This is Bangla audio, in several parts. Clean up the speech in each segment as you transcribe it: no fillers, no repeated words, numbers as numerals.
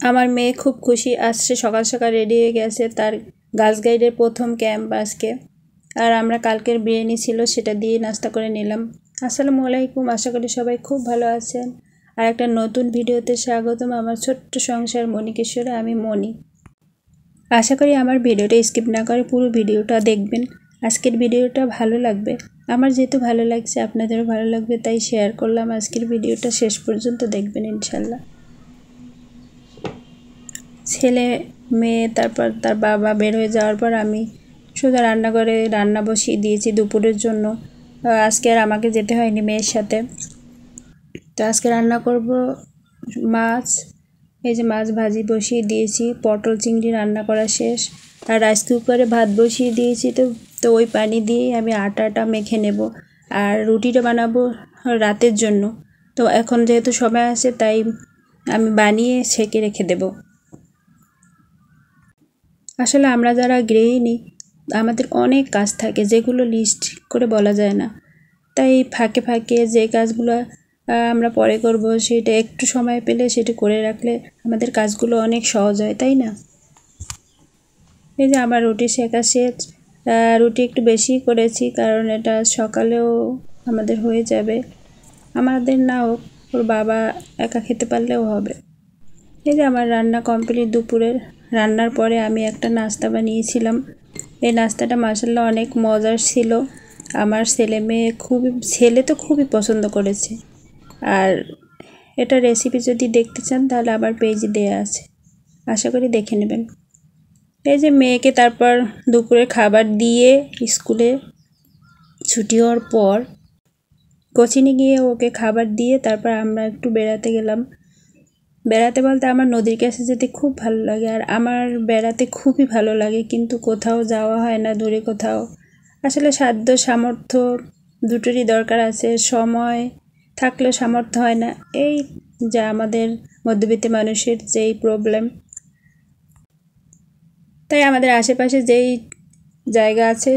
আমার মেয়ে খুব খুশি, আসছে সকাল সকাল রেডি হয়ে গেছে। তার গার্লস গাইডের প্রথম ক্যাম্প আজকে। আর আমরা কালকের বিরিয়ানি ছিল, সেটা দিয়ে নাস্তা করে নিলাম। আসসালামু আলাইকুম, আশা করি সবাই খুব ভালো আছেন। আর একটা নতুন ভিডিওতে স্বাগতম আমার ছোট্ট সংসার মণিকেশ্বরে। আমি মণি। আশা করি আমার ভিডিওটা স্কিপ না করে পুরো ভিডিওটা দেখবেন। আজকের ভিডিওটা ভালো লাগবে, আমার যেহেতু ভালো লাগছে আপনাদেরও ভালো লাগবে, তাই শেয়ার করলাম। আজকের ভিডিওটা শেষ পর্যন্ত দেখবেন ইনশাল্লাহ। ছেলে মেয়ে তারপর তার বাবা বের হয়ে যাওয়ার পর আমি শুধু রান্নাঘরে রান্না বসিয়ে দিয়েছি দুপুরের জন্য। আজকে আর আমাকে যেতে হয়নি মেয়ের সাথে। তো আজকে রান্না করব মাছ। এই যে মাছ ভাজি বসিয়ে দিয়েছি, পটল চিংড়ি রান্না করা শেষ। আর রাইস কুকারে ভাত বসিয়ে দিয়েছি। তো ওই পানি দিয়ে আমি আটাটা মেখে নেব। আর রুটিটা বানাবো রাতের জন্য। তো এখন যেহেতু সময় আছে তাই আমি বানিয়ে ছেঁকে রেখে দেব। আসলে আমরা যারা গৃহিণী আমাদের অনেক কাজ থাকে যেগুলো লিস্ট করে বলা যায় না। তাই ফাঁকে ফাঁকে যে কাজগুলো আমরা পরে করব সেটা একটু সময় পেলে সেটা করে রাখলে আমাদের কাজগুলো অনেক সহজ হয়, তাই না? এই যে আমার রুটি শেখা শেষ। রুটি একটু বেশি করেছি কারণ এটা সকালেও আমাদের হয়ে যাবে, আমাদের না হোক ওর বাবা একা খেতে পারলেও হবে। এই যে আমার রান্না কমপ্লিট। দুপুরের রান্নার পরে আমি একটা নাস্তা বানিয়েছিলাম। এই নাস্তাটা মাশাআল্লাহ অনেক মজার ছিল। আমার ছেলে তো খুবই পছন্দ করেছে। আর এটা রেসিপি যদি দেখতে চান তাহলে আমার পেজে দেয়া আছে, আশা করি দেখে নেবেন। এই যে মেয়েকে তারপর দুপুরে খাবার দিয়ে স্কুলে ছুটি হওয়ার পর কোচিংয়ে গিয়ে ওকে খাবার দিয়ে তারপর আমরা একটু বেড়াতে গেলাম। বেড়াতে বলতে আমার নদীর কাছে যেতে খুব ভালো লাগে। আর আমার বেড়াতে খুবই ভালো লাগে, কিন্তু কোথাও যাওয়া হয় না দূরে কোথাও। আসলে সাধ্য সামর্থ্য দুটোরই দরকার আছে, সময় থাকলেও সামর্থ্য হয় না। এই যা আমাদের মধ্যবিত্ত মানুষের যেই প্রবলেম। তাই আমাদের আশেপাশে যেই জায়গা আছে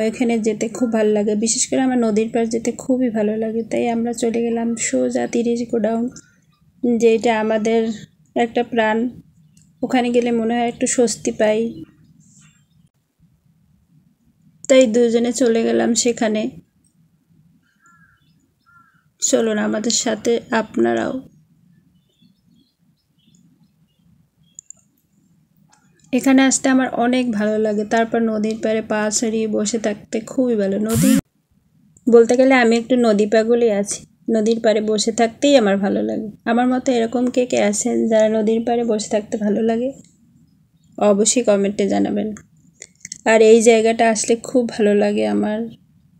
এখানে যেতে খুব ভালো লাগে। বিশেষ করে আমার নদীর পাড় যেতে খুবই ভালো লাগে। তাই আমরা চলে গেলাম সোজা 30 গোডাউন, যেটা আমাদের একটা প্রাণ। ওখানে গেলে মনে হয় একটু স্বস্তি পাই, তাই দুজনে চলে গেলাম সেখানে। চলুন আমাদের সাথে আপনারাও। এখানে আসতে আমার অনেক ভালো লাগে। তারপর নদীর পাড়ে পা ছড়িয়ে বসে থাকতে খুবই ভালো। নদী বলতে গেলে আমি একটু নদী পাগলই আছি। নদীর পাড়ে বসে থাকতেই আমার ভালো লাগে। আমার মতো এরকম কে কে আছেন যারা নদীর পাড়ে বসে থাকতে ভালো লাগে? অবশ্যই কমেন্টে জানাবেন। আর এই জায়গাটা আসলে খুব ভালো লাগে, আমার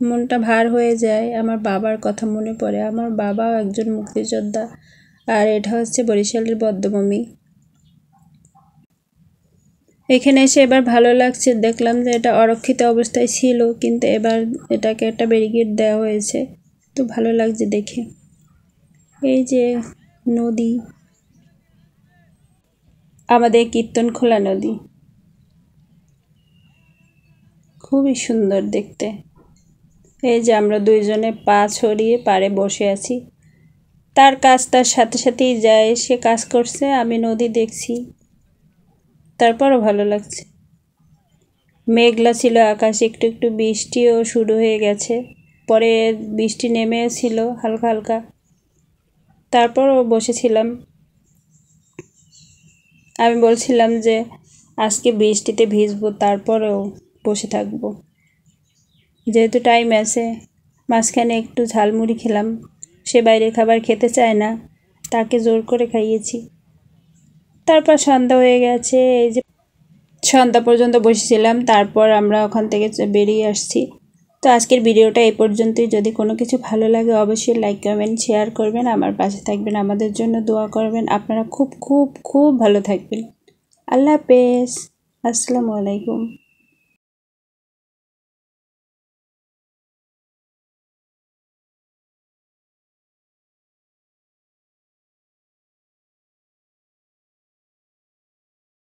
মনটা ভার হয়ে যায়। আমার বাবার কথা মনে পড়ে। আমার বাবাও একজন মুক্তিযোদ্ধা। আর এটা হচ্ছে বরিশালের বদ্ধভূমি। এখানে এসে এবার ভালো লাগছে, দেখলাম যে এটা অরক্ষিত অবস্থায় ছিল, কিন্তু এবার এটাকে একটা ব্যারিকেড দেওয়া হয়েছে। তো ভালো লাগছে দেখে। এই যে নদী, আমাদের কীর্তনখোলা নদী, খুবই সুন্দর দেখতে। এই যে আমরা দুইজনে পা ছড়িয়ে পাড়ে বসে আছি। তার কাজ তার সাথে সাথেই যায়, সে কাজ করছে, আমি নদী দেখছি, তারপরও ভালো লাগছে। মেঘলা ছিল আকাশ, একটু একটু বৃষ্টিও শুরু হয়ে গেছে। পরে বৃষ্টি নেমেছিল হালকা হালকা। তারপরও বসেছিলাম। আমি বলছিলাম যে আজকে বৃষ্টিতে ভিজবো, তারপরেও বসে থাকবো যেহেতু টাইম আছে। মাঝখানে একটু ঝালমুড়ি খেলাম। সে বাইরের খাবার খেতে চায় না, তাকে জোর করে খাইয়েছি। তারপর সন্ধ্যা হয়ে গেছে। এই যে সন্ধ্যা পর্যন্ত বসেছিলাম, তারপর আমরা ওখান থেকে বেরিয়ে আসছি। তো আজকের ভিডিওটা এই পর্যন্তই। যদি কোনো কিছু ভালো লাগে অবশ্যই লাইক কমেন্ট শেয়ার করবেন, আমার পাশে থাকবেন, আমাদের জন্য দোয়া করবেন। আপনারা খুব খুব খুব ভালো থাকবেন। আল্লাহ হাফেজ, আসসালামু আলাইকুম।